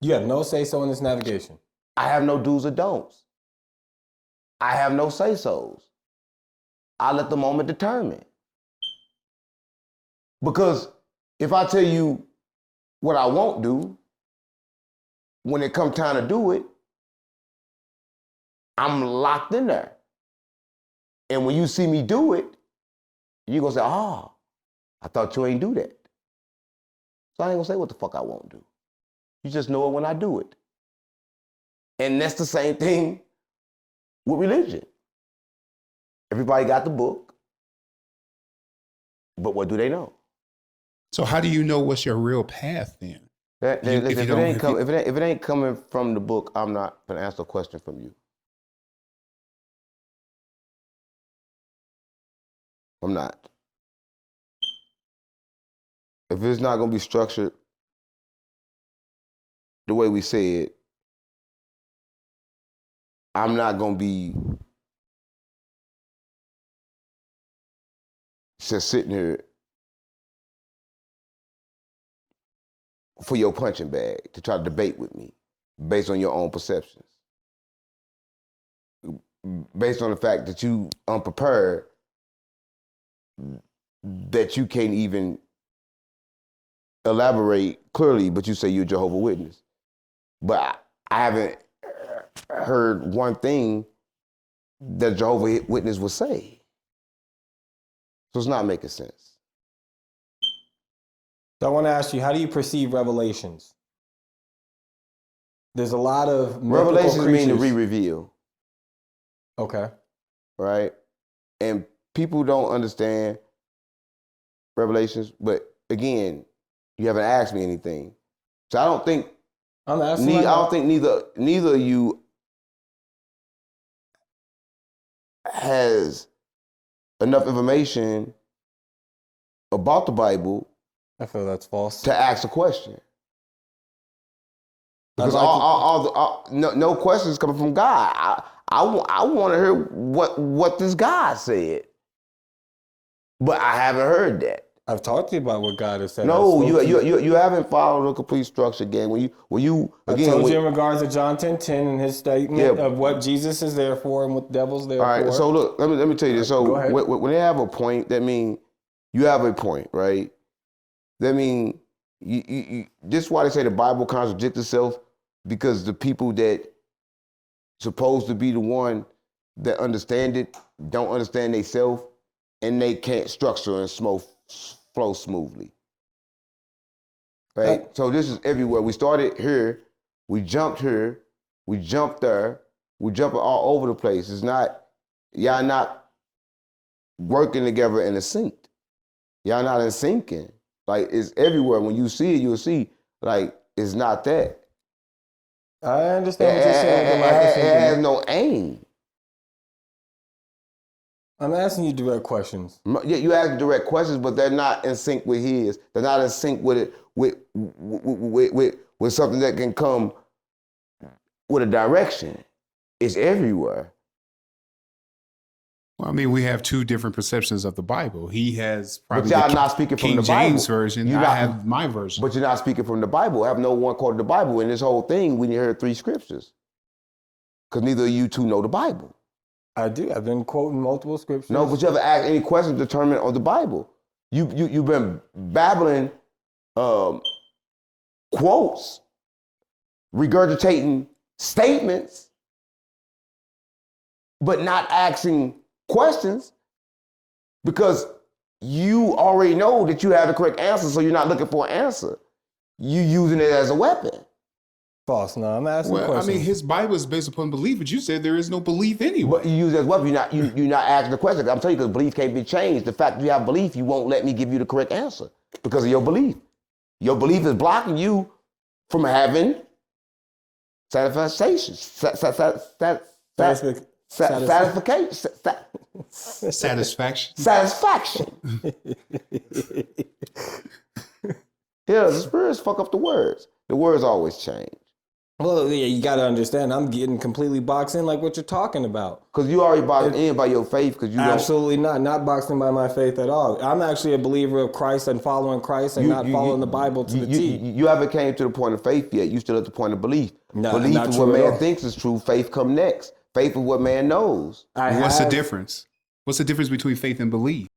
You have no say-so in this navigation. I have no do's or don'ts. I have no say-sos. I let the moment determine. Because if I tell you what I won't do, when it comes time to do it, I'm locked in there. And when you see me do it, you're going to say, oh, I thought you ain't do that. So I ain't going to say what the fuck I won't do. You just know it when I do it. And that's the same thing with religion. Everybody got the book, but what do they know? So how do you know what's your real path then? If it ain't coming from the book, I'm not going to answer a question from you. I'm not. If it's not going to be structured the way we say it, I'm not going to be just sitting here for your punching bag to try to debate with me based on your own perceptions. Based on the fact that you unprepared, that you can't even elaborate clearly, but you say you're a Jehovah's Witness. But I haven't heard one thing that a Jehovah's Witness would say. So it's not making sense. So I want to ask you, how do you perceive revelations? There's a lot of Revelations mean to creatures. re-reveal. Okay. Right? And people don't understand revelations, but again, you haven't asked me anything. So I don't think I'm asking. I don't think neither of you has enough information about the Bible. I feel that's false. To ask a question. Because no questions coming from God. I want to hear what this God said. But I haven't heard that. I've talked to you about what God has said. No, you haven't followed a complete structure again. I told you in regards to John 10:10 and his statement of what Jesus is there for and what the devil's there for. All right, so look, let me tell you this. So when they have a point, that means you have a point, right? That means this is why they say the Bible contradicts itself, because the people that supposed to be the one that understand it don't understand themselves, and they can't structure and flow smoothly. Right? So this is everywhere. We started here, we jumped here, we jumped there, we jump all over the place. It's not, y'all not working together in a sync. Y'all not in syncing. Like, it's everywhere. When you see it, you'll see, like, it's not that. I understand what you're saying. It has no aim. I'm asking you direct questions. Yeah, you ask direct questions, but they're not in sync with his. They're not in sync with it, with something that can come with a direction. It's everywhere. Well, I mean, we have two different perceptions of the Bible. He has probably but y'all not speaking from King the Bible. James version. I have my version. But you're not speaking from the Bible. I have no one quoted the Bible. In this whole thing, we heard 3 scriptures. Because neither of you two know the Bible. I do. I've been quoting multiple scriptures. No, but you ever asked any questions determined on the Bible? You've been babbling quotes, regurgitating statements, but not asking questions, because you already know that you have the correct answer, so you're not looking for an answer. You're using it as a weapon. False. No, I'm asking questions. I mean, his Bible is based upon belief, but you said there is no belief anyway. But you use it as a weapon. You're not asking the question. I'm telling you, because belief can't be changed. The fact that you have belief, you won't let me give you the correct answer because of your belief. Your belief is blocking you from having satisfaction. Yeah, the spirits fuck up the words. The words always change. Well, yeah, you got to understand, I'm getting completely boxed in like what you're talking about. Because you already boxed in by your faith. Because you absolutely not boxed in by my faith at all. I'm actually a believer of Christ and following Christ and not following the Bible to the T. You haven't came to the point of faith yet. You still at the point of belief. No, belief not is true what at man all. thinks is true. Faith come next. Faith is what man knows. What's the difference? What's the difference between faith and belief?